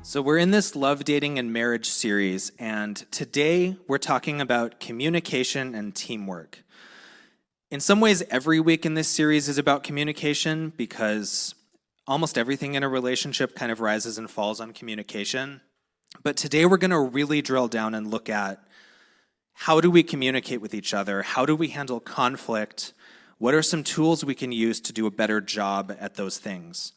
So, we're in this love, dating, and marriage series, and today we're talking about communication and teamwork. In some ways, every week in this series is about communication because almost everything in a relationship kind of rises and falls on communication. But today we're going to really drill down and look at how do we communicate with each other? How do we handle conflict? What are some tools we can use to do a better job at those things?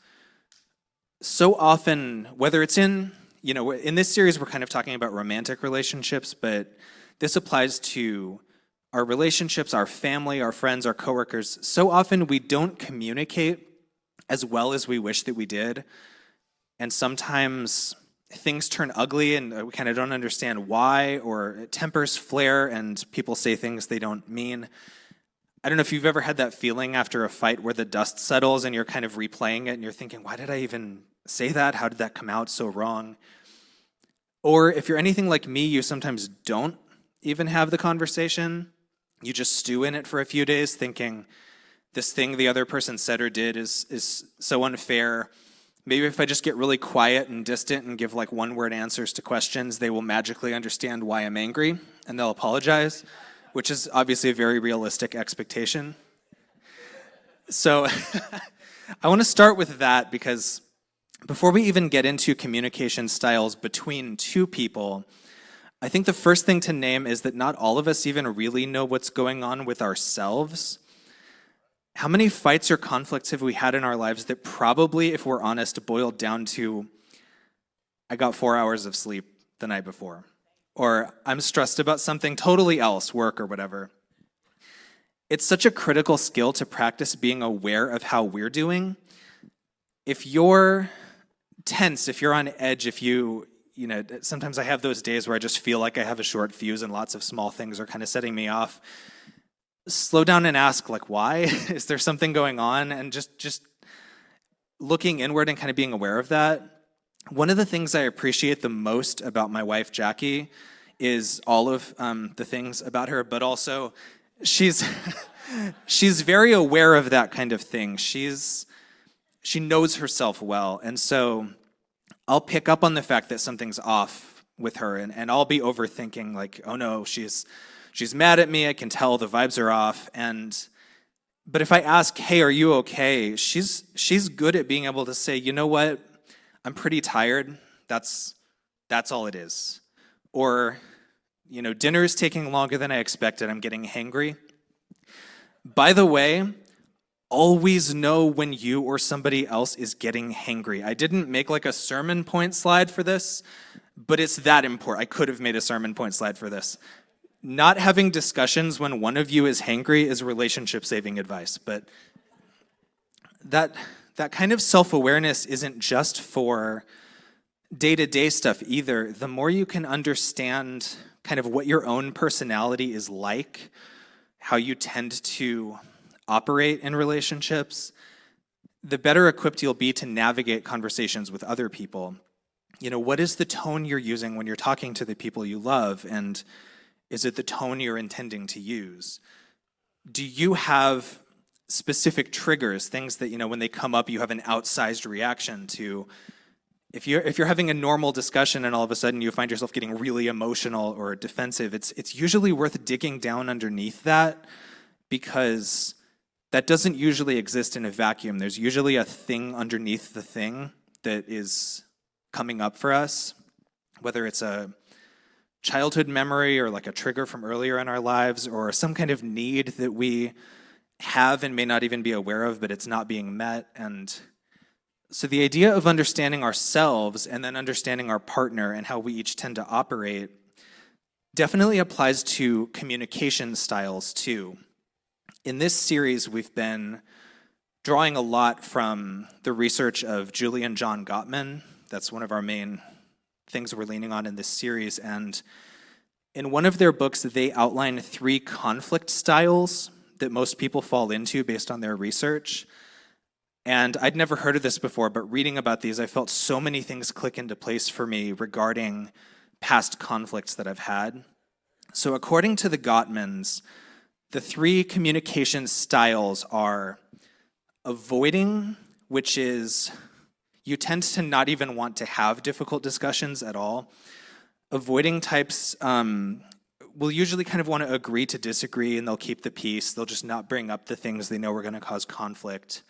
So often, whether it's in this series, we're kind of talking about romantic relationships, but this applies to our relationships, our family, our friends, our coworkers. So often we don't communicate as well as we wish that we did. And sometimes things turn ugly and we kind of don't understand why, or tempers flare and people say things they don't mean. I don't know if you've ever had that feeling after a fight where the dust settles and you're kind of replaying it and you're thinking, why did I even say that? How did that come out so wrong? Or if you're anything like me, you sometimes don't even have the conversation. You just stew in it for a few days thinking this thing the other person said or did is so unfair. Maybe if I just get really quiet and distant and give like one-word answers to questions, they will magically understand why I'm angry and they'll apologize, which is obviously a very realistic expectation. So I want to start with that because before we even get into communication styles between two people, I think the first thing to name is that not all of us even really know what's going on with ourselves. How many fights or conflicts have we had in our lives that probably, if we're honest, boiled down to, I got 4 hours of sleep the night before, or I'm stressed about something totally else, work or whatever. It's such a critical skill to practice being aware of how we're doing. If you're tense, if you're on edge, if sometimes I have those days where I just feel like I have a short fuse and lots of small things are kind of setting me off. Slow down and ask, why? Is there something going on? And just looking inward and kind of being aware of that. One of the things I appreciate the most about my wife, Jackie, is all of the things about her, but also she's very aware of that kind of thing. She knows herself well, and so I'll pick up on the fact that something's off with her, and I'll be overthinking, like, oh no, she's mad at me, I can tell the vibes are off, but if I ask, hey, are you okay, she's good at being able to say, you know what, I'm pretty tired, that's all it is. Or, dinner is taking longer than I expected, I'm getting hangry. By the way, always know when you or somebody else is getting hangry. I didn't make a sermon point slide for this, but it's that important. I could have made a sermon point slide for this. Not having discussions when one of you is hangry is relationship saving advice, but that kind of self-awareness isn't just for day-to-day stuff either. The more you can understand kind of what your own personality is like, how you tend to operate in relationships, the better equipped you'll be to navigate conversations with other people. What is the tone you're using when you're talking to the people you love, and is it the tone you're intending to use? Do you have specific triggers, things that, when they come up, you have an outsized reaction to? If you're having a normal discussion and all of a sudden you find yourself getting really emotional or defensive, it's usually worth digging down underneath that, because that doesn't usually exist in a vacuum. There's usually a thing underneath the thing that is coming up for us, whether it's a childhood memory or a trigger from earlier in our lives, or some kind of need that we have and may not even be aware of, but it's not being met. And so the idea of understanding ourselves and then understanding our partner and how we each tend to operate definitely applies to communication styles too. In this series, we've been drawing a lot from the research of Julie and John Gottman. That's one of our main things we're leaning on in this series. And in one of their books, they outline 3 conflict styles that most people fall into based on their research. And I'd never heard of this before, but reading about these, I felt so many things click into place for me regarding past conflicts that I've had. So according to the Gottmans, the 3 communication styles are avoiding, which is You tend to not even want to have difficult discussions at all. Avoiding types will usually kind of want to agree to disagree, and they'll keep the peace. They'll just not bring up the things they know are going to cause conflict.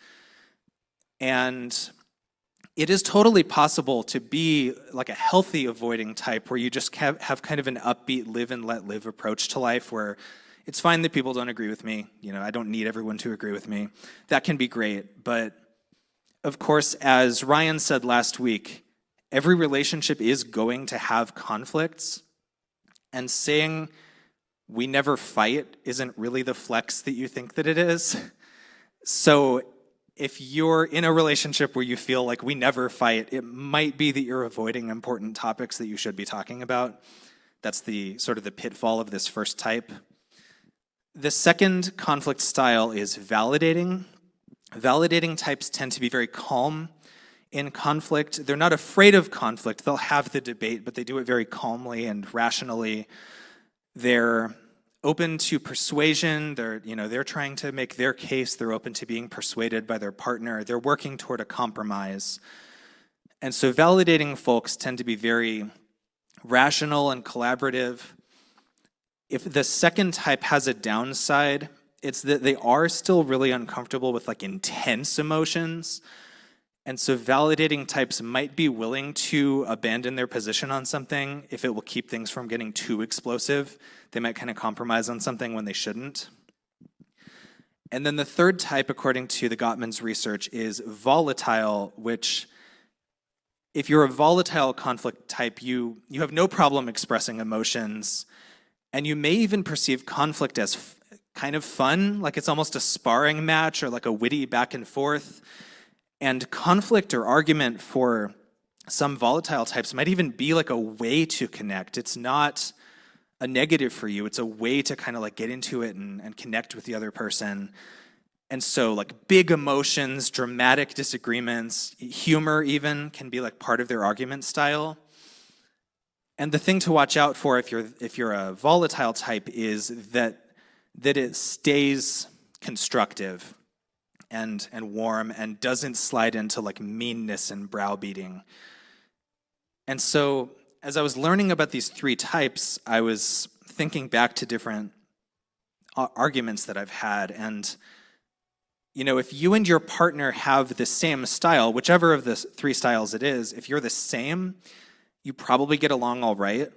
And it is totally possible to be like a healthy avoiding type where you just have kind of an upbeat live and let live approach to life where it's fine that people don't agree with me. I don't need everyone to agree with me. That can be great. But of course, as Ryan said last week, every relationship is going to have conflicts. And saying we never fight isn't really the flex that you think that it is. So if you're in a relationship where you feel like we never fight, it might be that you're avoiding important topics that you should be talking about. That's the sort of the pitfall of this first type. The second conflict style is validating. Validating types tend to be very calm in conflict. They're not afraid of conflict. They'll have the debate, but they do it very calmly and rationally. They're open to persuasion. They're trying to make their case. They're open to being persuaded by their partner. They're working toward a compromise. And so validating folks tend to be very rational and collaborative. If the second type has a downside, it's that they are still really uncomfortable with like intense emotions. And so validating types might be willing to abandon their position on something if it will keep things from getting too explosive. They might kind of compromise on something when they shouldn't. And then the third type, according to the Gottman's research, is volatile, which if you're a volatile conflict type, you have no problem expressing emotions, and you may even perceive conflict as kind of fun, like it's almost a sparring match or like a witty back and forth. And conflict or argument for some volatile types might even be like a way to connect. It's not a negative for you. It's a way to kind of like get into it and connect with the other person. And so like big emotions, dramatic disagreements, humor even can be like part of their argument style. And the thing to watch out for if you're a volatile type is that it stays constructive and warm and doesn't slide into like meanness and browbeating. And so as I was learning about these three types, I was thinking back to different arguments that I've had. And, if you and your partner have the same style, whichever of the three styles it is, if you're the same, you probably get along all right.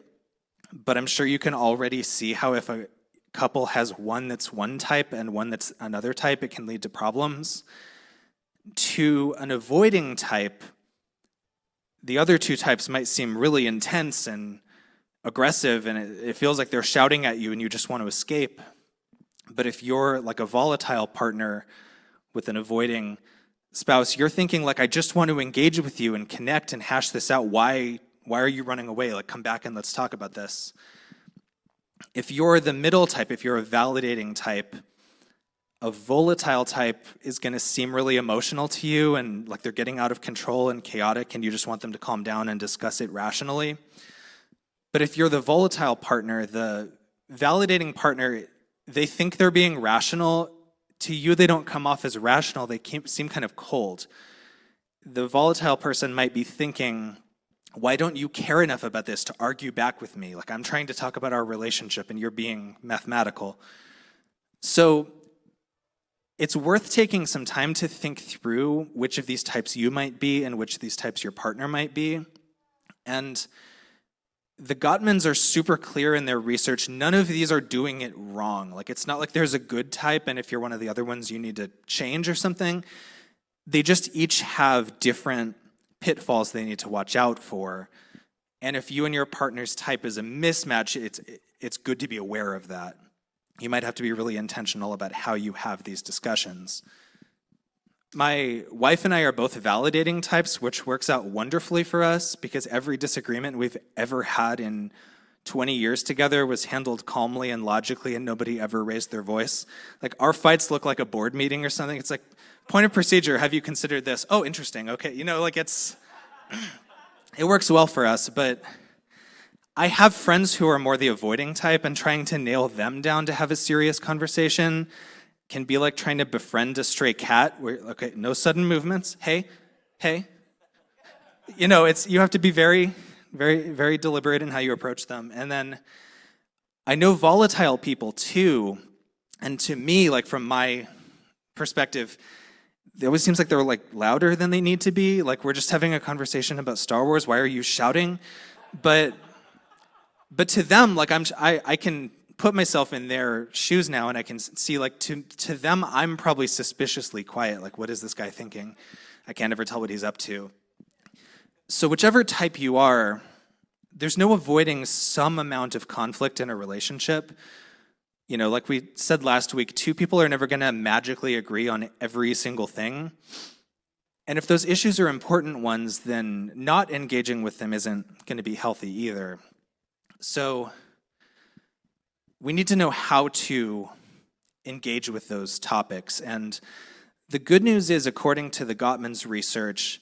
But I'm sure you can already see how if a couple has one that's one type and one that's another type, it can lead to problems. To an avoiding type, the other two types might seem really intense and aggressive, and it feels like they're shouting at you and you just want to escape. But if you're like a volatile partner with an avoiding spouse, you're thinking like, I just want to engage with you and connect and hash this out. Why are you running away? Like, come back and let's talk about this. If you're the middle type, if you're a validating type, a volatile type is going to seem really emotional to you and like they're getting out of control and chaotic and you just want them to calm down and discuss it rationally. But if you're the volatile partner, the validating partner, they think they're being rational. To you, they don't come off as rational. They seem kind of cold. The volatile person might be thinking, why don't you care enough about this to argue back with me? Like, I'm trying to talk about our relationship and you're being mathematical. So it's worth taking some time to think through which of these types you might be and which of these types your partner might be. And the Gottmans are super clear in their research. None of these are doing it wrong. Like, it's not like there's a good type and if you're one of the other ones, you need to change or something. They just each have different pitfalls they need to watch out for. And if you and your partner's type is a mismatch, it's good to be aware of that. You might have to be really intentional about how you have these discussions. My wife and I are both validating types, which works out wonderfully for us because every disagreement we've ever had in 20 years together was handled calmly and logically and nobody ever raised their voice. Like, our fights look like a board meeting or something. It's like, point of procedure, have you considered this? Oh, interesting, okay. It works well for us, but I have friends who are more the avoiding type, and trying to nail them down to have a serious conversation can be like trying to befriend a stray cat where, okay, no sudden movements. Hey, You have to be very, very, very deliberate in how you approach them. And then I know volatile people too, and to me, like from my perspective, it always seems like they're like louder than they need to be. Like we're just having a conversation about Star Wars. Why are you shouting? But to them, like I can put myself in their shoes now, and I can see like to them, I'm probably suspiciously quiet. Like, what is this guy thinking? I can't ever tell what he's up to. So whichever type you are, there's no avoiding some amount of conflict in a relationship. Like we said last week, two people are never going to magically agree on every single thing. And if those issues are important ones, then not engaging with them isn't going to be healthy either. So we need to know how to engage with those topics. And the good news is, according to the Gottman's research,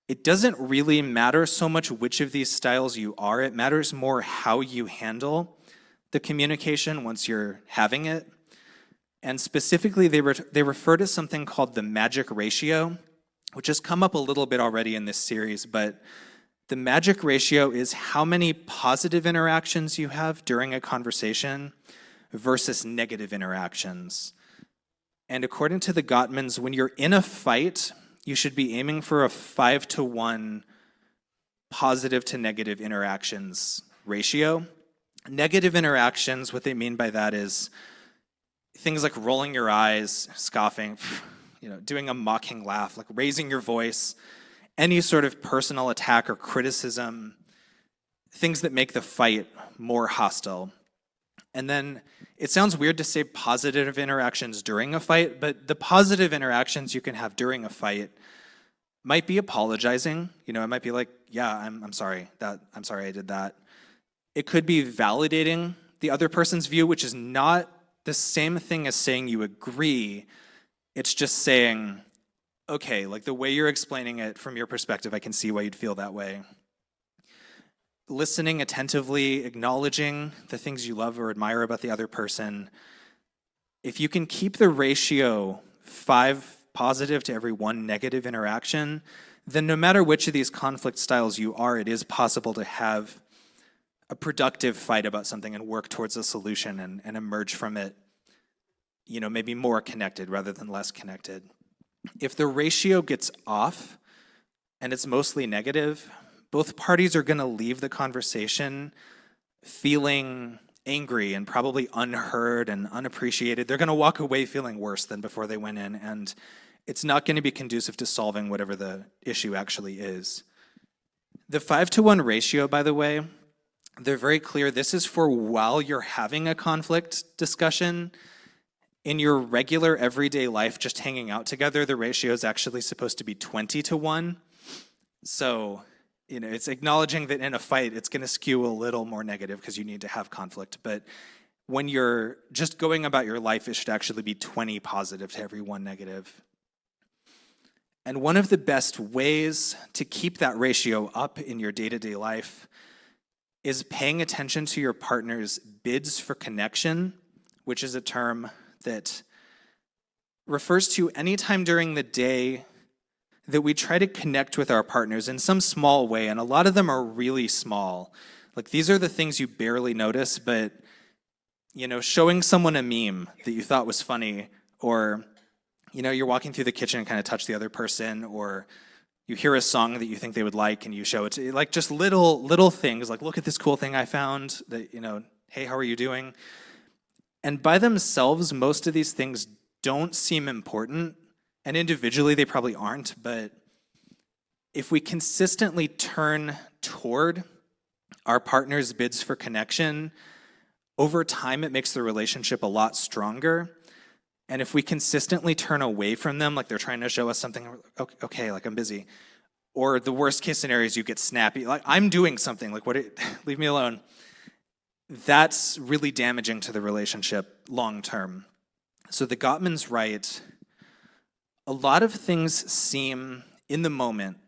it doesn't really matter so much which of these styles you are. It matters more how you handle the communication once you're having it. And specifically, they refer to something called the magic ratio, which has come up a little bit already in this series, but the magic ratio is how many positive interactions you have during a conversation versus negative interactions. And according to the Gottmans, when you're in a fight, you should be aiming for a 5-to-1 positive to negative interactions ratio. Negative interactions, what they mean by that is things like rolling your eyes, scoffing, doing a mocking laugh, like raising your voice, any sort of personal attack or criticism, things that make the fight more hostile. And then it sounds weird to say positive interactions during a fight, but the positive interactions you can have during a fight might be apologizing. It might be like, yeah, I'm sorry I did that. It could be validating the other person's view, which is not the same thing as saying you agree. It's just saying, okay, like the way you're explaining it from your perspective, I can see why you'd feel that way. Listening attentively, acknowledging the things you love or admire about the other person. If you can keep the ratio 5 positive to every 1 negative interaction, then no matter which of these conflict styles you are, it is possible to have a productive fight about something and work towards a solution and emerge from it, maybe more connected rather than less connected. If the ratio gets off and it's mostly negative, both parties are going to leave the conversation feeling angry and probably unheard and unappreciated. They're going to walk away feeling worse than before they went in, and it's not going to be conducive to solving whatever the issue actually is. The 5-to-1 ratio, by the way, they're very clear. This is for while you're having a conflict discussion. In your regular everyday life, just hanging out together, the ratio is actually supposed to be 20-to-1. So, it's acknowledging that in a fight, it's going to skew a little more negative because you need to have conflict. But when you're just going about your life, it should actually be 20 positive to every 1 negative. And one of the best ways to keep that ratio up in your day-to-day life is paying attention to your partner's bids for connection, which is a term that refers to any time during the day that we try to connect with our partners in some small way, and a lot of them are really small. Like these are the things you barely notice, but showing someone a meme that you thought was funny, or you're walking through the kitchen and kind of touch the other person, or you hear a song that you think they would like and you show it to, like just little things, like look at this cool thing I found that, hey, how are you doing? And by themselves, most of these things don't seem important, and individually they probably aren't, but if we consistently turn toward our partner's bids for connection, over time it makes the relationship a lot stronger. And if we consistently turn away from them, like they're trying to show us something, okay, like I'm busy. Or the worst case scenario is you get snappy, like I'm doing something, like leave me alone. That's really damaging to the relationship long term. So the Gottmans write, a lot of things seem, in the moment,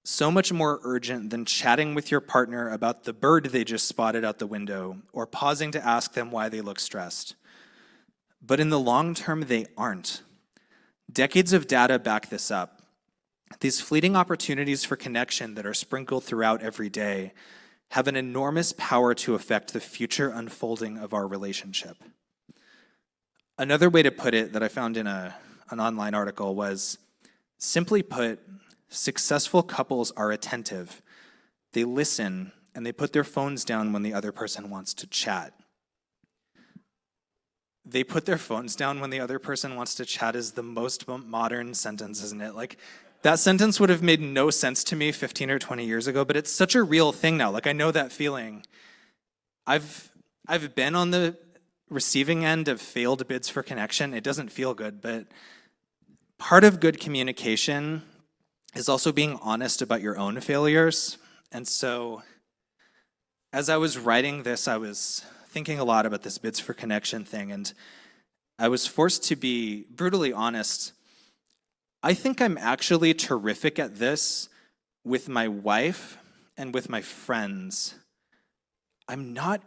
so much more urgent than chatting with your partner about the bird they just spotted out the window or pausing to ask them why they look stressed. But in the long term, they aren't. Decades of data back this up. These fleeting opportunities for connection that are sprinkled throughout every day have an enormous power to affect the future unfolding of our relationship. Another way to put it that I found in an online article was, simply put, successful couples are attentive. They listen, and they put their phones down when the other person wants to chat. They put their phones down when the other person wants to chat is the most modern sentence, isn't it? Like, that sentence would have made no sense to me 15 or 20 years ago, but it's such a real thing now. Like, I know that feeling. I've been on the receiving end of failed bids for connection. It doesn't feel good, but part of good communication is also being honest about your own failures. And so, as I was writing this, I was thinking a lot about this bids for connection thing, and I was forced to be brutally honest. I think I'm actually terrific at this with my wife and with my friends. I'm not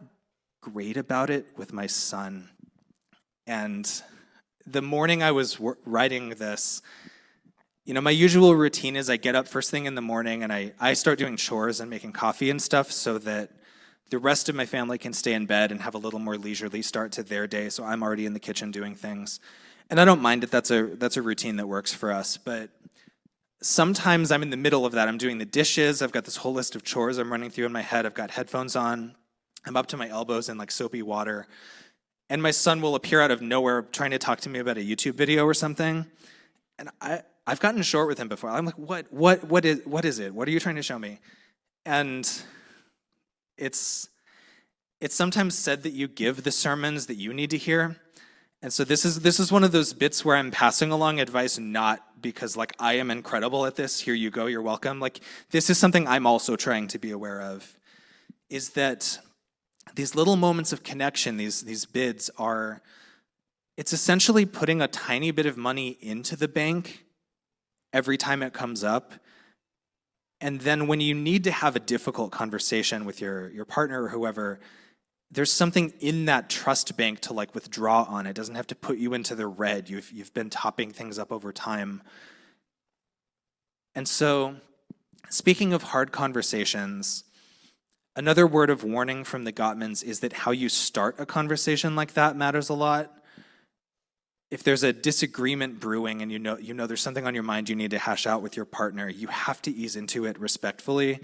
great about it with my son. And the morning I was writing this, my usual routine is I get up first thing in the morning and I start doing chores and making coffee and stuff so that the rest of my family can stay in bed and have a little more leisurely start to their day, so I'm already in the kitchen doing things. And I don't mind it, that's a routine that works for us, but sometimes I'm in the middle of that. I'm doing the dishes, I've got this whole list of chores I'm running through in my head, I've got headphones on, I'm up to my elbows in like soapy water, and my son will appear out of nowhere trying to talk to me about a YouTube video or something, and I've gotten short with him before. I'm like, what is it? What are you trying to show me? And it's sometimes said that you give the sermons that you need to hear. And so this is one of those bits where I'm passing along advice, not because like I am incredible at this, here you go, you're welcome. Like, this is something I'm also trying to be aware of, is that these little moments of connection, these bids it's essentially putting a tiny bit of money into the bank every time it comes up. And then when you need to have a difficult conversation with your partner or whoever, there's something in that trust bank to like withdraw on. It doesn't have to put you into the red. You've been topping things up over time. And so, speaking of hard conversations, another word of warning from the Gottmans is that how you start a conversation like that matters a lot. If there's a disagreement brewing and you know there's something on your mind you need to hash out with your partner, you have to ease into it respectfully.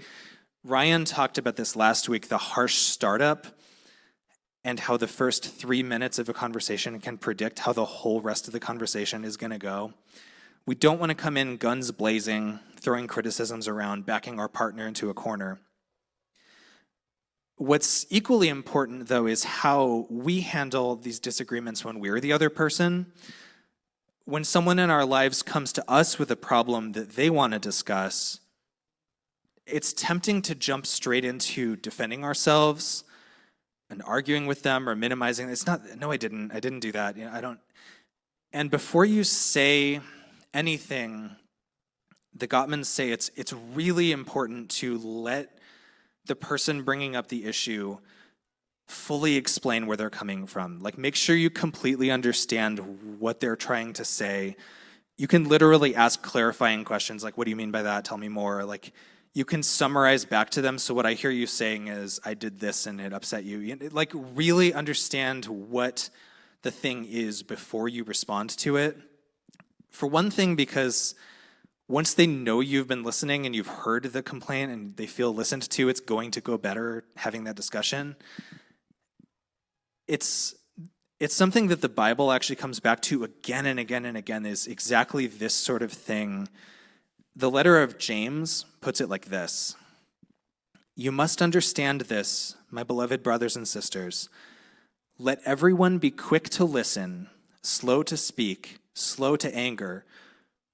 Ryan talked about this last week, the harsh startup, and how the first 3 minutes of a conversation can predict how the whole rest of the conversation is going to go. We don't want to come in guns blazing, throwing criticisms around, backing our partner into a corner. What's equally important, though, is how we handle these disagreements when we're the other person. When someone in our lives comes to us with a problem that they want to discuss, it's tempting to jump straight into defending ourselves and arguing with them or minimizing. It's not, no, I didn't do that. I don't. And before you say anything, the Gottmans say it's really important to let the person bringing up the issue fully explain where they're coming from. Like, make sure you completely understand what they're trying to say. You can literally ask clarifying questions like, what do you mean by that? Tell me more. Like, you can summarize back to them. So what I hear you saying is, I did this and it upset you. Like, really understand what the thing is before you respond to it. For one thing, because once they know you've been listening and you've heard the complaint and they feel listened to, it's going to go better having that discussion. It's something that the Bible actually comes back to again and again and again, is exactly this sort of thing. The letter of James puts it like this: "You must understand this, my beloved brothers and sisters. Let everyone be quick to listen, slow to speak, slow to anger,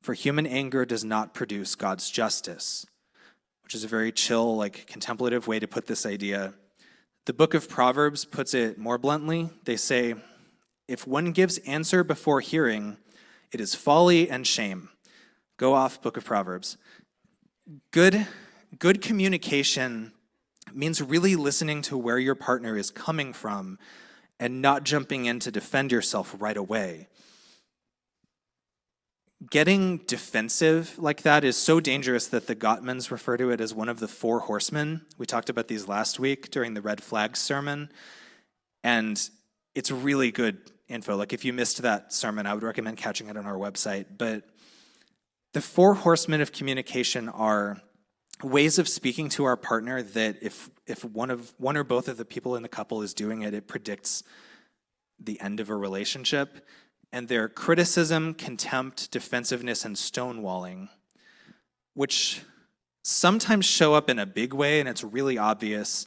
for human anger does not produce God's justice," which is a very chill, like contemplative way to put this idea. The book of Proverbs puts it more bluntly. They say, "If one gives answer before hearing, it is folly and shame." Go off, book of Proverbs. Good communication means really listening to where your partner is coming from and not jumping in to defend yourself right away. getting defensive like that is so dangerous that the Gottmans refer to it as one of the four horsemen. We talked about these last week during the red flags sermon, and it's really good info. Like if you missed that sermon, I would recommend catching it on our website. But the four horsemen of communication are ways of speaking to our partner that if one or both of the people in the couple is doing it, it predicts the end of a relationship. And they're criticism, contempt, defensiveness, and stonewalling, which sometimes show up in a big way and it's really obvious.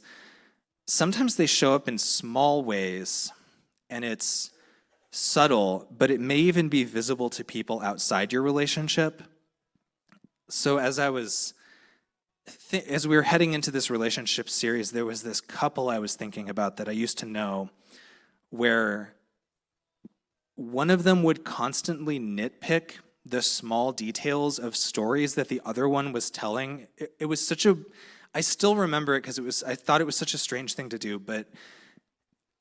Sometimes they show up in small ways and it's subtle, but it may even be visible to people outside your relationship. So as we were heading into this relationship series, there was this couple I was thinking about that I used to know where one of them would constantly nitpick the small details of stories that the other one was telling. It was I still remember it because I thought it was such a strange thing to do, but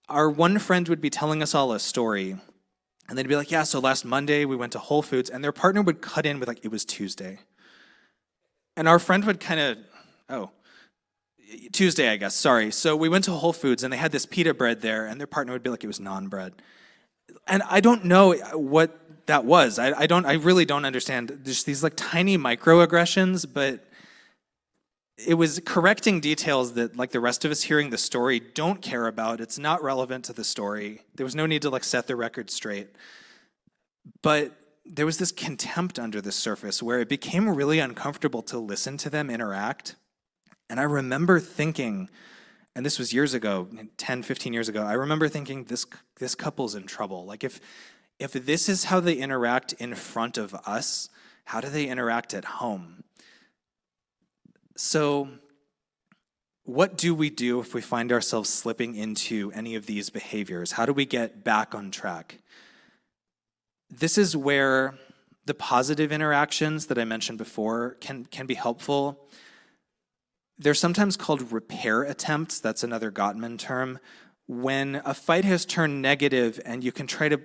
our one friend would be telling us all a story, and they'd be like, yeah, so last Monday we went to Whole Foods, and their partner would cut in with like, it was Tuesday. And our friend would Tuesday, I guess, sorry. So we went to Whole Foods, and they had this pita bread there, and their partner would be like, it was naan bread. And I don't know what that was. I really don't understand. There's these like tiny microaggressions, but it was correcting details that like the rest of us hearing the story don't care about. It's not relevant to the story. There was no need to like set the record straight. But there was this contempt under the surface where it became really uncomfortable to listen to them interact. And I remember thinking, and this was years ago, 10, 15 years ago, I remember thinking this couple's in trouble. Like if this is how they interact in front of us, how do they interact at home? So what do we do if we find ourselves slipping into any of these behaviors? How do we get back on track? This is where the positive interactions that I mentioned before can be helpful. They're sometimes called repair attempts. That's another Gottman term. When a fight has turned negative and you can try to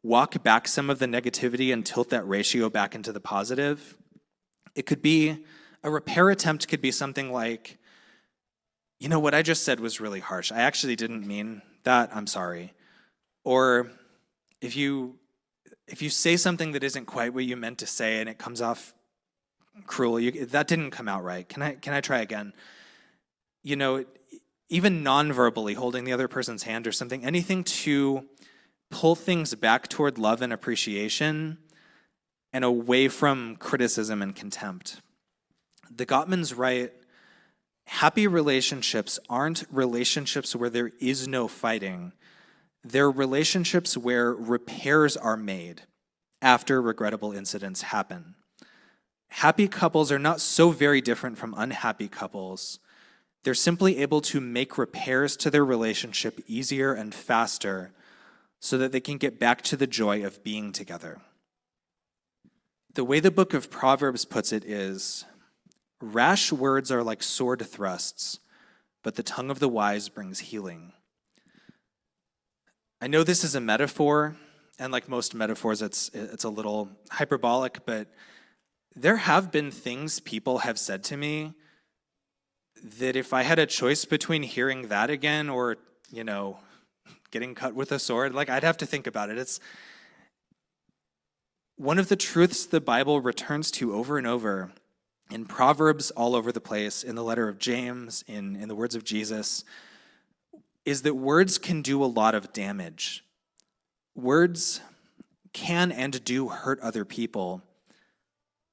walk back some of the negativity and tilt that ratio back into the positive, it could be a repair attempt could be something like, you know, what I just said was really harsh. I actually didn't mean that. I'm sorry. Or if you say something that isn't quite what you meant to say and it comes off cruel, that didn't come out right. Can I try again? You know, even non-verbally holding the other person's hand or something, anything to pull things back toward love and appreciation and away from criticism and contempt. The Gottmans write, happy relationships aren't relationships where there is no fighting. They're relationships where repairs are made after regrettable incidents happen. Happy couples are not so very different from unhappy couples. They're simply able to make repairs to their relationship easier and faster so that they can get back to the joy of being together. The way the book of Proverbs puts it is, rash words are like sword thrusts, but the tongue of the wise brings healing. I know this is a metaphor, and like most metaphors, it's a little hyperbolic, but there have been things people have said to me that if I had a choice between hearing that again or, you know, getting cut with a sword, like I'd have to think about it. It's one of the truths the Bible returns to over and over in Proverbs all over the place, in the letter of James, in the words of Jesus, is that words can do a lot of damage. Words can and do hurt other people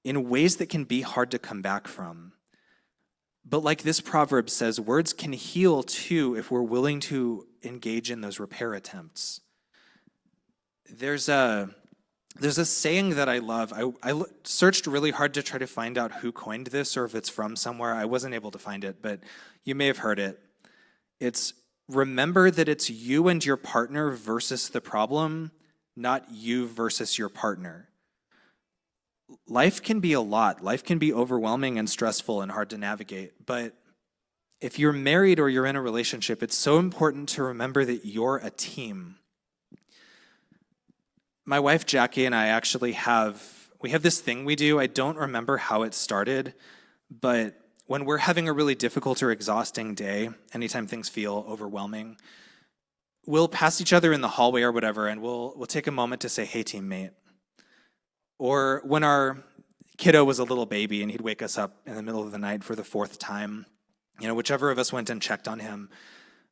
in ways that can be hard to come back from. But like this proverb says, words can heal too if we're willing to engage in those repair attempts. There's a saying that I love. I searched really hard to try to find out who coined this or if it's from somewhere. I wasn't able to find it, but you may have heard it. It's, remember that it's you and your partner versus the problem, not you versus your partner. Life can be a lot. Life can be overwhelming and stressful and hard to navigate. But if you're married or you're in a relationship, it's so important to remember that you're a team. My wife, Jackie, and I actually have we have this thing we do. I don't remember how it started, but when we're having a really difficult or exhausting day, anytime things feel overwhelming, we'll pass each other in the hallway or whatever, and we'll take a moment to say, "Hey, teammate." Or when our kiddo was a little baby and he'd wake us up in the middle of the night for the fourth time, whichever of us went and checked on him,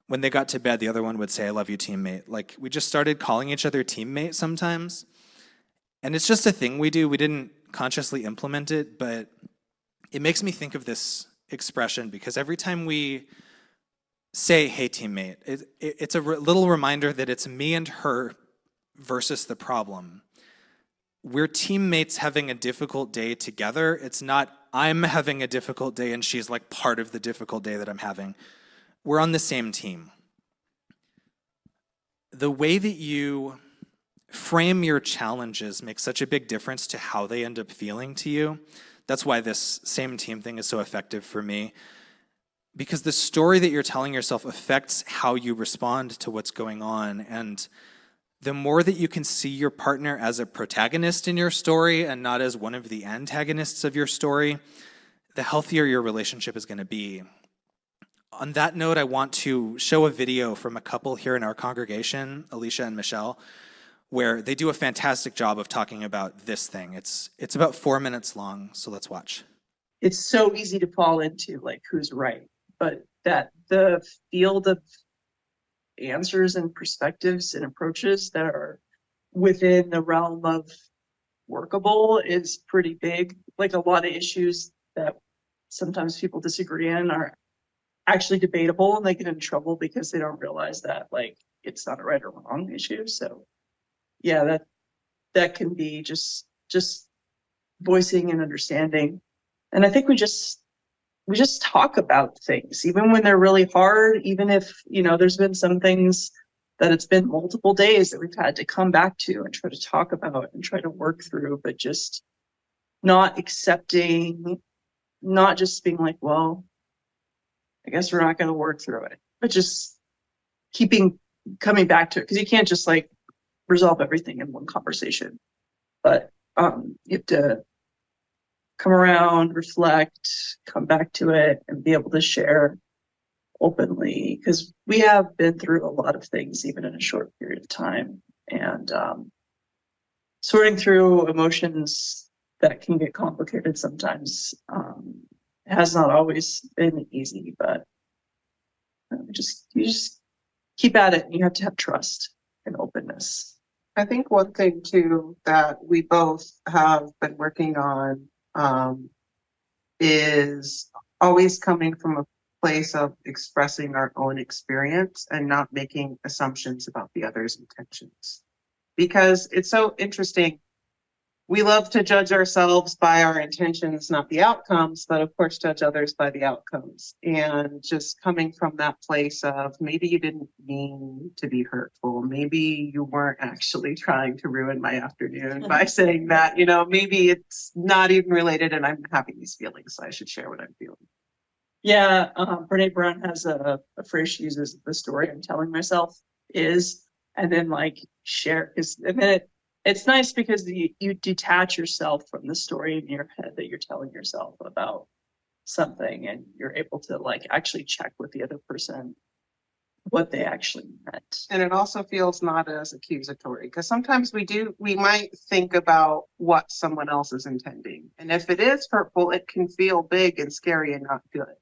when they got to bed, the other one would say, "I love you, teammate." Like, we just started calling each other teammate sometimes. And it's just a thing we do. We didn't consciously implement it, but it makes me think of this expression because every time we say, "Hey, teammate," it's a little reminder that it's me and her versus the problem. We're teammates having a difficult day together. It's not I'm having a difficult day and she's like part of the difficult day that I'm having. We're on the same team. The way that you frame your challenges makes such a big difference to how they end up feeling to you. That's why this same team thing is so effective for me. Because the story that you're telling yourself affects how you respond to what's going on. And the more that you can see your partner as a protagonist in your story and not as one of the antagonists of your story, the healthier your relationship is going to be. On that note, I want to show a video from a couple here in our congregation, Alicia and Michelle, where they do a fantastic job of talking about this thing. It's about 4 minutes long, so let's watch. It's so easy to fall into, like, who's right, but that the field of answers and perspectives and approaches that are within the realm of workable is pretty big. Like, a lot of issues that sometimes people disagree in are actually debatable, and they get in trouble because they don't realize that, like, it's not a right or wrong issue. So yeah, that can be just voicing and understanding. And I think we just talk about things, even when they're really hard, even if, there's been some things that it's been multiple days that we've had to come back to and try to talk about and try to work through, but just not accepting, not just being like, well, I guess we're not going to work through it, but just coming back to it. Because you can't just like resolve everything in one conversation, but you have to come around, reflect, come back to it, and be able to share openly, because we have been through a lot of things even in a short period of time, and sorting through emotions that can get complicated sometimes has not always been easy, but you just keep at it, and you have to have trust and openness. I think one thing too that we both have been working on is always coming from a place of expressing our own experience and not making assumptions about the other's intentions. Because it's so interesting. We love to judge ourselves by our intentions, not the outcomes, but of course judge others by the outcomes. And just coming from that place of maybe you didn't mean to be hurtful. Maybe you weren't actually trying to ruin my afternoon by saying that, maybe it's not even related and I'm having these feelings, so I should share what I'm feeling. Yeah, Brene Brown has a phrase she uses, the story I'm telling myself is, and then like share, and then it's nice because you detach yourself from the story in your head that you're telling yourself about something, and you're able to like actually check with the other person what they actually meant. And it also feels not as accusatory, because sometimes we might think about what someone else is intending. And if it is hurtful, it can feel big and scary and not good.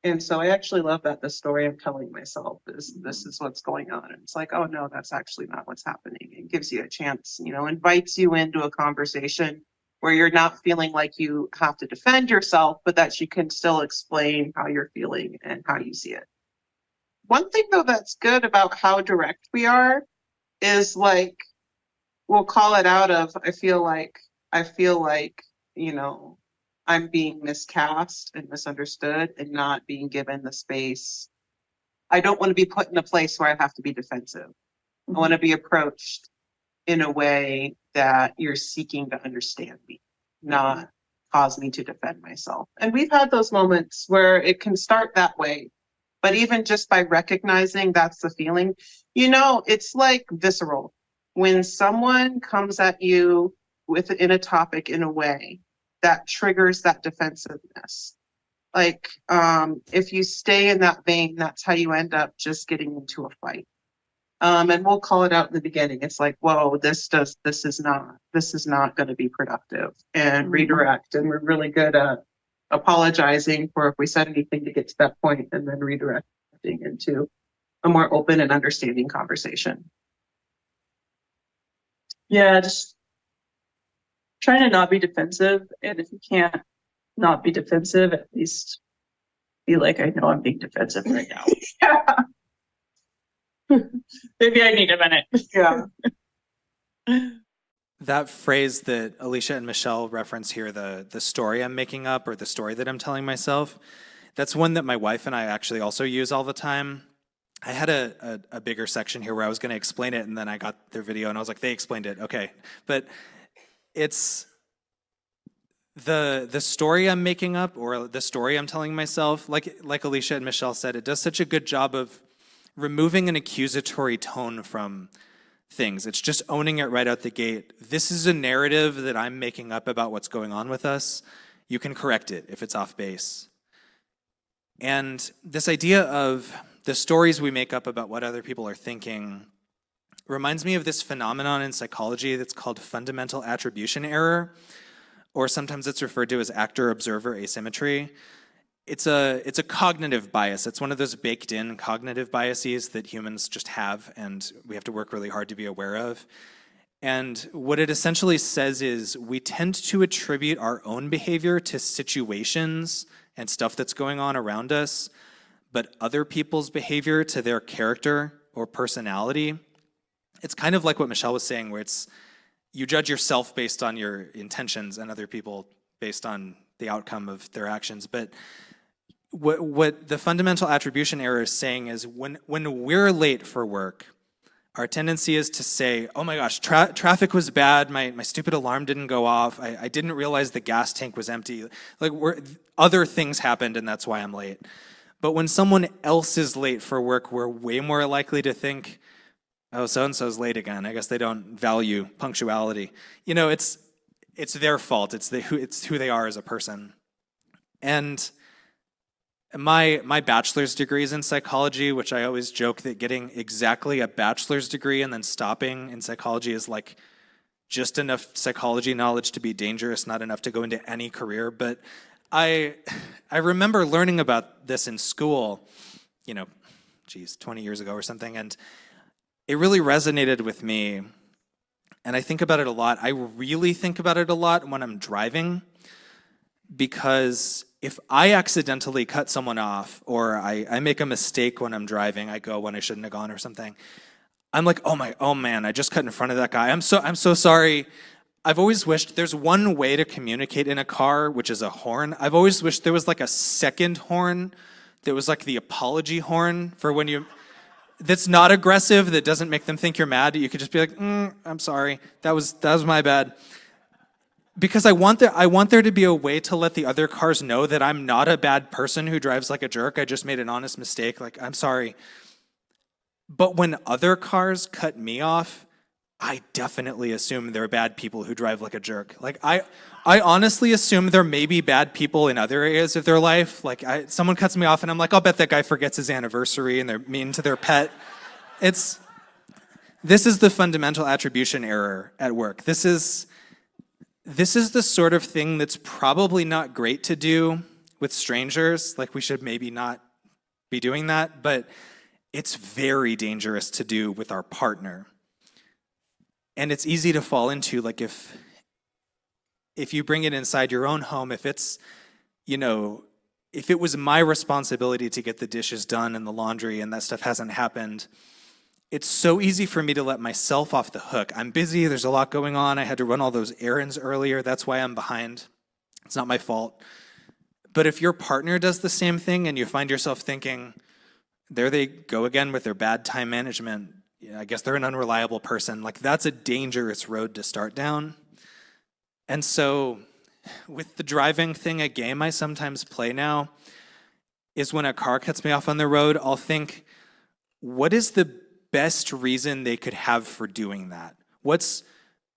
And so I actually love that the story I'm telling myself is this is what's going on. And it's like, oh no, that's actually not what's happening. It gives you a chance, invites you into a conversation where you're not feeling like you have to defend yourself, but that you can still explain how you're feeling and how you see it. One thing though that's good about how direct we are is like, we'll call it out of, I feel like, I'm being miscast and misunderstood and not being given the space. I don't want to be put in a place where I have to be defensive. I want to be approached in a way that you're seeking to understand me, not cause me to defend myself. And we've had those moments where it can start that way. But even just by recognizing that's the feeling, it's like visceral. When someone comes at you within a topic in a way that triggers that defensiveness. Like, if you stay in that vein, that's how you end up just getting into a fight. And we'll call it out in the beginning. It's like, whoa, this is not going to be productive, and redirect. And we're really good at apologizing for if we said anything to get to that point, and then redirecting into a more open and understanding conversation. Yeah, just trying to not be defensive. And if you can't not be defensive, at least be like, I know I'm being defensive right now. Yeah. Maybe I need a minute. Yeah. That phrase that Alicia and Michelle reference here, the story I'm making up or the story that I'm telling myself, that's one that my wife and I actually also use all the time. I had a bigger section here where I was going to explain it, and then I got their video and I was like, they explained it, okay. But it's the story I'm making up or the story I'm telling myself, like Alicia and Michelle said, it does such a good job of removing an accusatory tone from things. It's just owning it right out the gate. This is a narrative that I'm making up about what's going on with us. You can correct it if it's off base. And this idea of the stories we make up about what other people are thinking reminds me of this phenomenon in psychology that's called fundamental attribution error, or sometimes it's referred to as actor-observer asymmetry. It's a cognitive bias. It's one of those baked-in cognitive biases that humans just have, and we have to work really hard to be aware of. And what it essentially says is we tend to attribute our own behavior to situations and stuff that's going on around us, but other people's behavior to their character or personality. It's kind of like what Michelle was saying, where it's you judge yourself based on your intentions and other people based on the outcome of their actions. But what the fundamental attribution error is saying is when we're late for work, our tendency is to say, oh my gosh, traffic was bad, my stupid alarm didn't go off, I didn't realize the gas tank was empty, like other things happened and that's why I'm late. But when someone else is late for work, we're way more likely to think, oh, so-and-so's late again, I guess they don't value punctuality. You know, it's their fault, it's who they are as a person. And my bachelor's degree is in psychology, which I always joke that getting exactly a bachelor's degree and then stopping in psychology is like just enough psychology knowledge to be dangerous, not enough to go into any career. But I remember learning about this in school, 20 years ago or something, and it really resonated with me. And I think about it a lot. I really think about it a lot when I'm driving, because if I accidentally cut someone off or I make a mistake when I'm driving, I go when I shouldn't have gone or something, I'm like, oh man, I just cut in front of that guy. I'm so sorry. I've always wished there's one way to communicate in a car, which is a horn. I've always wished there was like a second horn that was like the apology horn for when you, that's not aggressive, that doesn't make them think you're mad. You could just be like, I'm sorry, that was my bad. Because I want there to be a way to let the other cars know that I'm not a bad person who drives like a jerk. I just made an honest mistake. Like, I'm sorry. But when other cars cut me off, I definitely assume they're bad people who drive like a jerk. Like, I honestly assume there may be bad people in other areas of their life. Like, someone cuts me off and I'm like, I'll bet that guy forgets his anniversary and they're mean to their pet. This is the fundamental attribution error at work. This is the sort of thing that's probably not great to do with strangers. Like, we should maybe not be doing that, but it's very dangerous to do with our partner. And it's easy to fall into, like, if you bring it inside your own home, if it's, if it was my responsibility to get the dishes done and the laundry and that stuff hasn't happened, it's so easy for me to let myself off the hook. I'm busy, there's a lot going on, I had to run all those errands earlier, that's why I'm behind. It's not my fault. But if your partner does the same thing and you find yourself thinking, there they go again with their bad time management, I guess they're an unreliable person, like, that's a dangerous road to start down. And so with the driving thing, a game I sometimes play now is when a car cuts me off on the road, I'll think, what is the best reason they could have for doing that? What's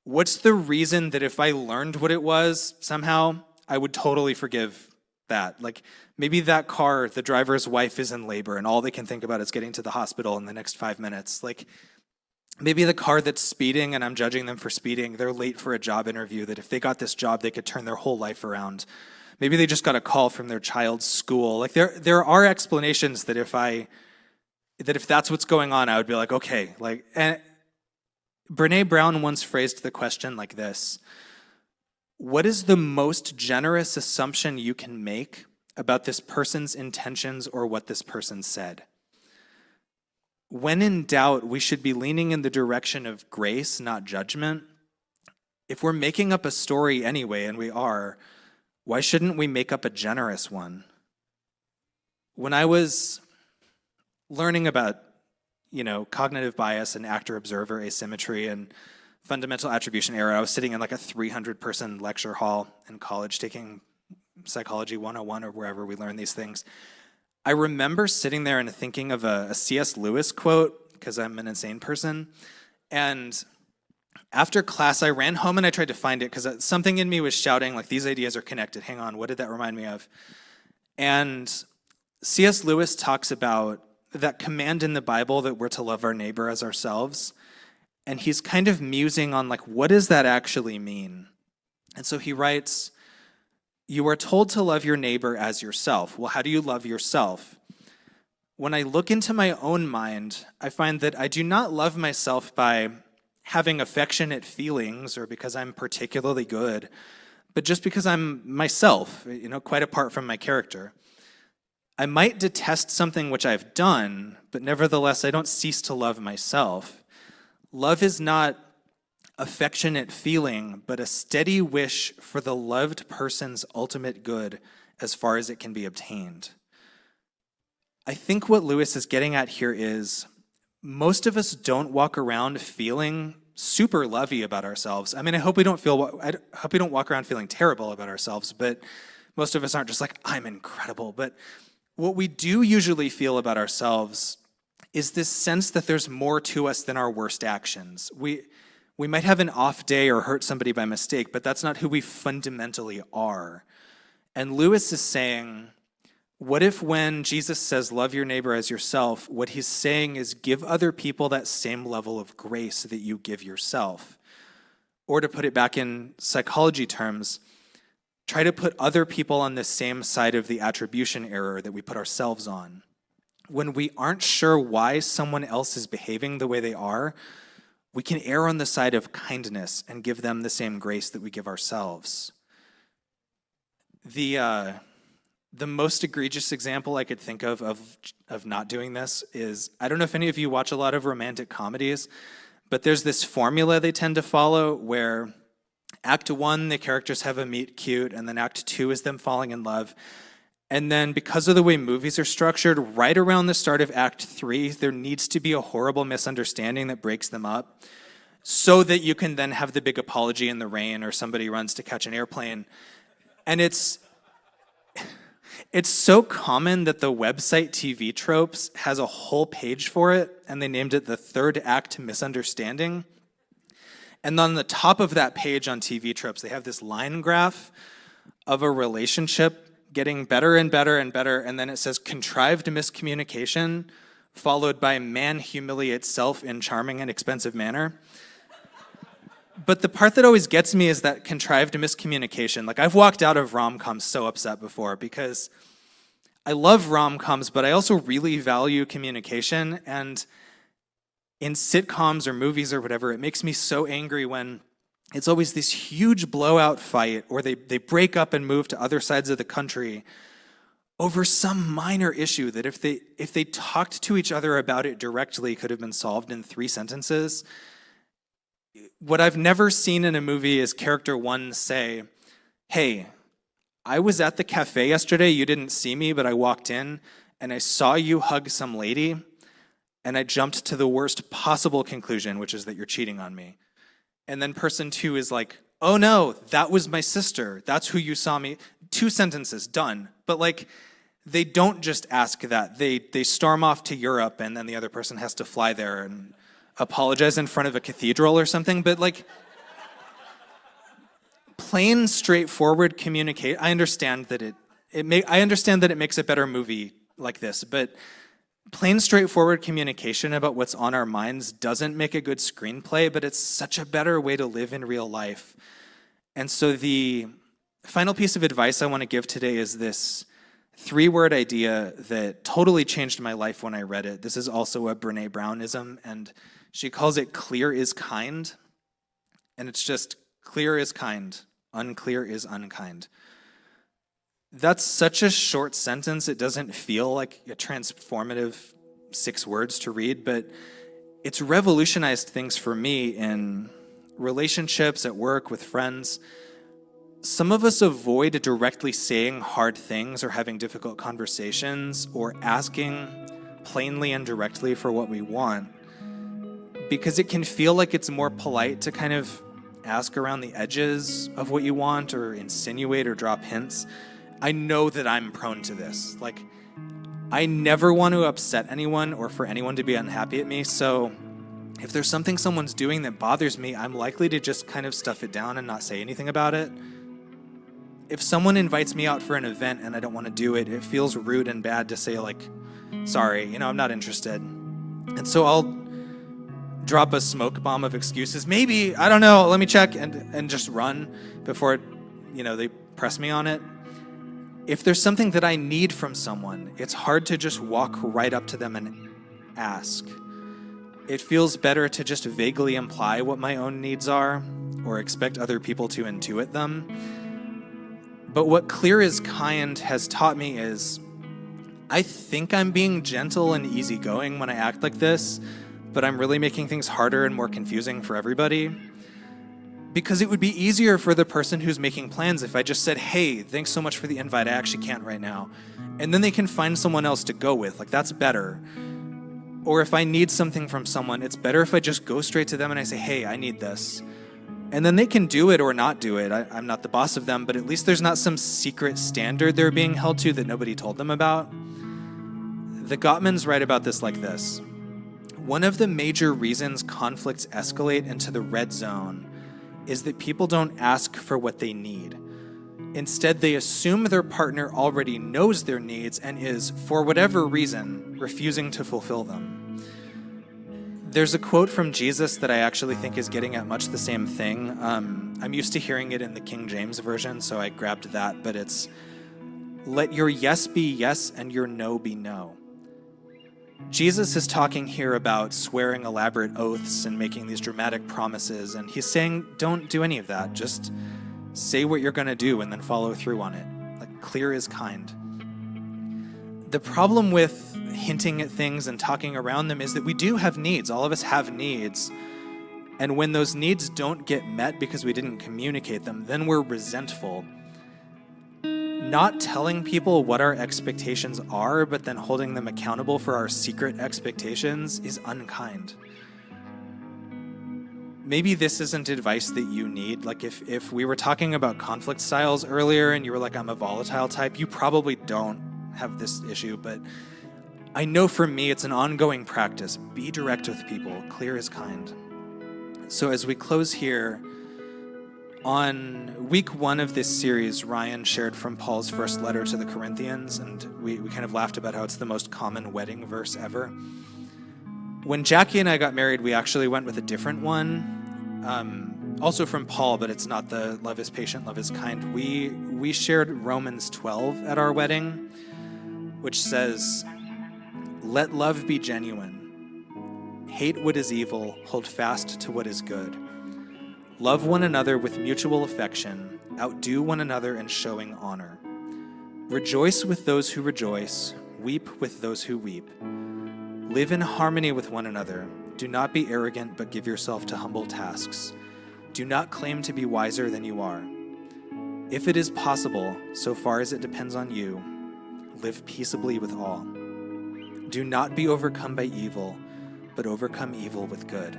what's the reason that if I learned what it was somehow, I would totally forgive that? Like, maybe that car, the driver's wife is in labor and all they can think about is getting to the hospital in the next 5 minutes. Like, maybe the car that's speeding and I'm judging them for speeding, they're late for a job interview, that if they got this job, they could turn their whole life around. Maybe they just got a call from their child's school. Like, there are explanations that if that's what's going on, I would be like, okay. Like, and Brene Brown once phrased the question like this: what is the most generous assumption you can make about this person's intentions or what this person said? When in doubt, we should be leaning in the direction of grace, not judgment. If we're making up a story anyway, and we are, why shouldn't we make up a generous one? When I was learning about, cognitive bias and actor-observer asymmetry and fundamental attribution error, I was sitting in like a 300-person lecture hall in college taking Psychology 101 or wherever we learn these things. I remember sitting there and thinking of a C.S. Lewis quote, because I'm an insane person. And after class, I ran home and I tried to find it because something in me was shouting, like, these ideas are connected. Hang on, what did that remind me of? And C.S. Lewis talks about that command in the Bible that we're to love our neighbor as ourselves. And he's kind of musing on, like, what does that actually mean? And so he writes, you are told to love your neighbor as yourself. Well, how do you love yourself? When I look into my own mind, I find that I do not love myself by having affectionate feelings or because I'm particularly good, but just because I'm myself, quite apart from my character. I might detest something which I've done, but nevertheless, I don't cease to love myself. Love is not affectionate feeling, but a steady wish for the loved person's ultimate good as far as it can be obtained. I think what Lewis is getting at here is most of us don't walk around feeling super lovey about ourselves. I mean, I hope we don't walk around feeling terrible about ourselves, but most of us aren't just like, I'm incredible. But what we do usually feel about ourselves is this sense that there's more to us than our worst actions. We might have an off day or hurt somebody by mistake, but that's not who we fundamentally are. And Lewis is saying, what if when Jesus says, love your neighbor as yourself, what he's saying is give other people that same level of grace that you give yourself? Or to put it back in psychology terms, try to put other people on the same side of the attribution error that we put ourselves on. When we aren't sure why someone else is behaving the way they are, we can err on the side of kindness and give them the same grace that we give ourselves. The most egregious example I could think of not doing this is, I don't know if any of you watch a lot of romantic comedies, but there's this formula they tend to follow where Act 1, the characters have a meet cute, and then Act 2 is them falling in love. And then because of the way movies are structured, right around the start of Act 3, there needs to be a horrible misunderstanding that breaks them up so that you can then have the big apology in the rain or somebody runs to catch an airplane. And it's so common that the website TV Tropes has a whole page for it, and they named it the third act misunderstanding. And on the top of that page on TV Tropes, they have this line graph of a relationship getting better and better and better, and then it says contrived miscommunication, followed by man humiliates self in charming and expensive manner. But the part that always gets me is that contrived miscommunication. Like, I've walked out of rom-coms so upset before because I love rom-coms, but I also really value communication. And in sitcoms or movies or whatever, it makes me so angry when it's always this huge blowout fight or they break up and move to other sides of the country over some minor issue that if they talked to each other about it directly could have been solved in 3 sentences. What I've never seen in a movie is character 1 say, hey, I was at the cafe yesterday, you didn't see me, but I walked in and I saw you hug some lady and I jumped to the worst possible conclusion, which is that you're cheating on me. And then person 2 is like, oh no, that was my sister. That's who you saw me. 2 sentences, done. But like, they don't just ask that. They storm off to Europe and then the other person has to fly there and apologize in front of a cathedral or something. But like, plain, straightforward communicate. I understand that it makes a better movie like this, but plain, straightforward communication about what's on our minds doesn't make a good screenplay, but it's such a better way to live in real life. And so the final piece of advice I want to give today is this 3-word idea that totally changed my life when I read it. This is also a Brené Brownism, and she calls it clear is kind. And it's just clear is kind, unclear is unkind. That's such a short sentence, it doesn't feel like a transformative 6 words to read, but it's revolutionized things for me in relationships, at work, with friends. Some of us avoid directly saying hard things or having difficult conversations or asking plainly and directly for what we want because it can feel like it's more polite to kind of ask around the edges of what you want or insinuate or drop hints. I know that I'm prone to this. Like, I never want to upset anyone or for anyone to be unhappy at me, so if there's something someone's doing that bothers me, I'm likely to just kind of stuff it down and not say anything about it. If someone invites me out for an event and I don't want to do it, it feels rude and bad to say, like, sorry, I'm not interested. And so I'll drop a smoke bomb of excuses. Maybe, I don't know, let me check, and just run before, they press me on it. If there's something that I need from someone, it's hard to just walk right up to them and ask. It feels better to just vaguely imply what my own needs are or expect other people to intuit them. But what clear is kind has taught me is I think I'm being gentle and easygoing when I act like this, but I'm really making things harder and more confusing for everybody. Because it would be easier for the person who's making plans if I just said, hey, thanks so much for the invite, I actually can't right now. And then they can find someone else to go with. Like, that's better. Or if I need something from someone, it's better if I just go straight to them and I say, hey, I need this. And then they can do it or not do it. I'm not the boss of them, but at least there's not some secret standard they're being held to that nobody told them about. The Gottmans write about this like this. One of the major reasons conflicts escalate into the red zone is that people don't ask for what they need. Instead, they assume their partner already knows their needs and is, for whatever reason, refusing to fulfill them. There's a quote from Jesus that I actually think is getting at much the same thing. I'm used to hearing it in the King James Version, so I grabbed that, but it's, let your yes be yes and your no be no. Jesus is talking here about swearing elaborate oaths and making these dramatic promises, and he's saying, don't do any of that. Just say what you're going to do and then follow through on it. Like, clear is kind. The problem with hinting at things and talking around them is that we do have needs. All of us have needs. And when those needs don't get met because we didn't communicate them, then we're resentful. Not telling people what our expectations are, but then holding them accountable for our secret expectations is unkind. Maybe this isn't advice that you need. Like if we were talking about conflict styles earlier and you were like, I'm a volatile type, you probably don't have this issue, but I know for me it's an ongoing practice. Be direct with people. Clear is kind. So as we close here, on week 1 of this series, Ryan shared from Paul's first letter to the Corinthians, and we kind of laughed about how it's the most common wedding verse ever. When Jackie and I got married, we actually went with a different one, also from Paul, but it's not the love is patient, love is kind. We shared Romans 12 at our wedding, which says, let love be genuine. Hate what is evil, hold fast to what is good. Love one another with mutual affection, outdo one another in showing honor. Rejoice with those who rejoice, weep with those who weep. Live in harmony with one another. Do not be arrogant, but give yourself to humble tasks. Do not claim to be wiser than you are. If it is possible, so far as it depends on you, live peaceably with all. Do not be overcome by evil, but overcome evil with good.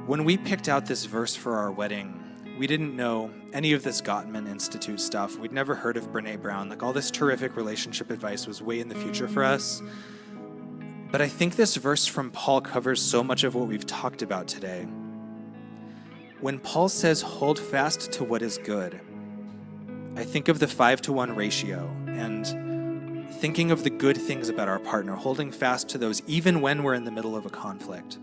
When we picked out this verse for our wedding, we didn't know any of this Gottman Institute stuff. We'd never heard of Brené Brown. Like, all this terrific relationship advice was way in the future for us. But I think this verse from Paul covers so much of what we've talked about today. When Paul says, hold fast to what is good, I think of the 5-to-1 ratio and thinking of the good things about our partner, holding fast to those even when we're in the middle of a conflict.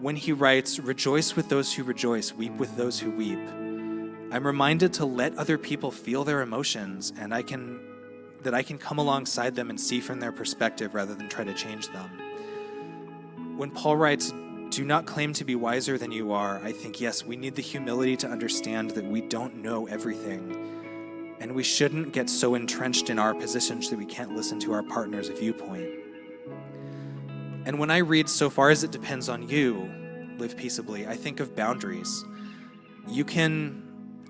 When he writes, rejoice with those who rejoice, weep with those who weep, I'm reminded to let other people feel their emotions, and that I can come alongside them and see from their perspective rather than try to change them. When Paul writes, do not claim to be wiser than you are, I think, yes, we need the humility to understand that we don't know everything, and we shouldn't get so entrenched in our positions that we can't listen to our partner's viewpoint. And when I read, so far as it depends on you, live peaceably, I think of boundaries. You can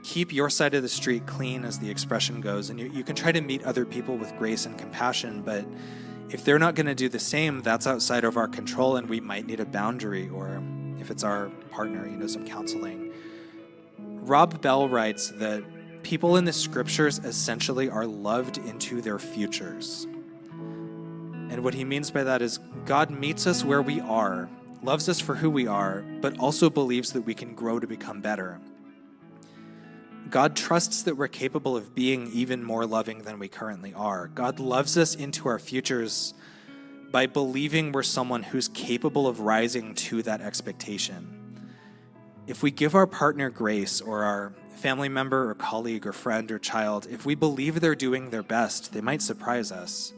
keep your side of the street clean, as the expression goes, and you can try to meet other people with grace and compassion, but if they're not going to do the same, that's outside of our control, and we might need a boundary, or if it's our partner, some counseling. Rob Bell writes that people in the scriptures essentially are loved into their futures. And what he means by that is God meets us where we are, loves us for who we are, but also believes that we can grow to become better. God trusts that we're capable of being even more loving than we currently are. God loves us into our futures by believing we're someone who's capable of rising to that expectation. If we give our partner grace, or our family member or colleague or friend or child, if we believe they're doing their best, they might surprise us.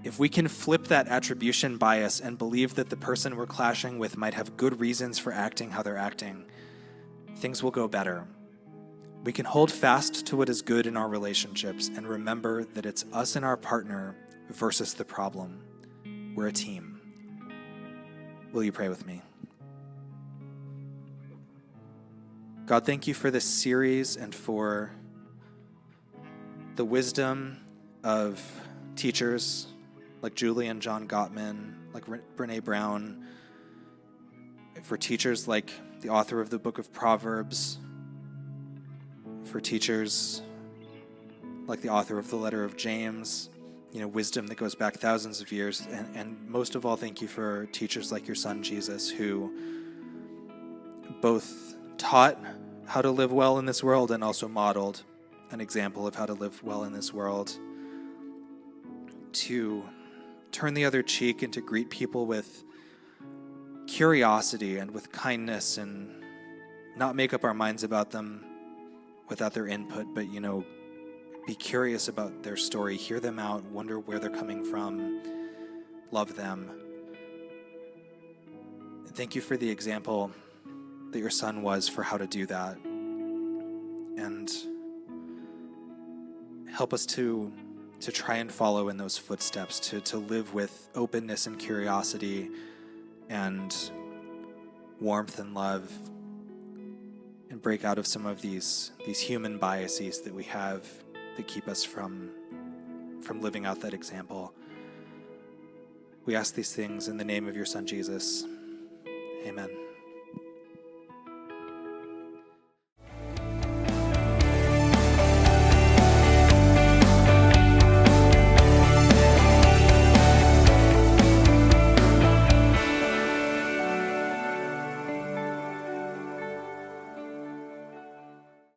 If we can flip that attribution bias and believe that the person we're clashing with might have good reasons for acting how they're acting, things will go better. We can hold fast to what is good in our relationships and remember that it's us and our partner versus the problem. We're a team. Will you pray with me? God, thank you for this series and for the wisdom of teachers like Julie and John Gottman, like Brene Brown, for teachers like the author of the book of Proverbs, for teachers like the author of the letter of James, wisdom that goes back thousands of years. And most of all, thank you for teachers like your son, Jesus, who both taught how to live well in this world and also modeled an example of how to live well in this world, to turn the other cheek and to greet people with curiosity and with kindness and not make up our minds about them without their input, but, be curious about their story, hear them out, wonder where they're coming from, love them. And thank you for the example that your son was for how to do that. And help us to try and follow in those footsteps, to live with openness and curiosity and warmth and love, and break out of some of these human biases that we have that keep us from living out that example. We ask these things in the name of your son, Jesus. Amen.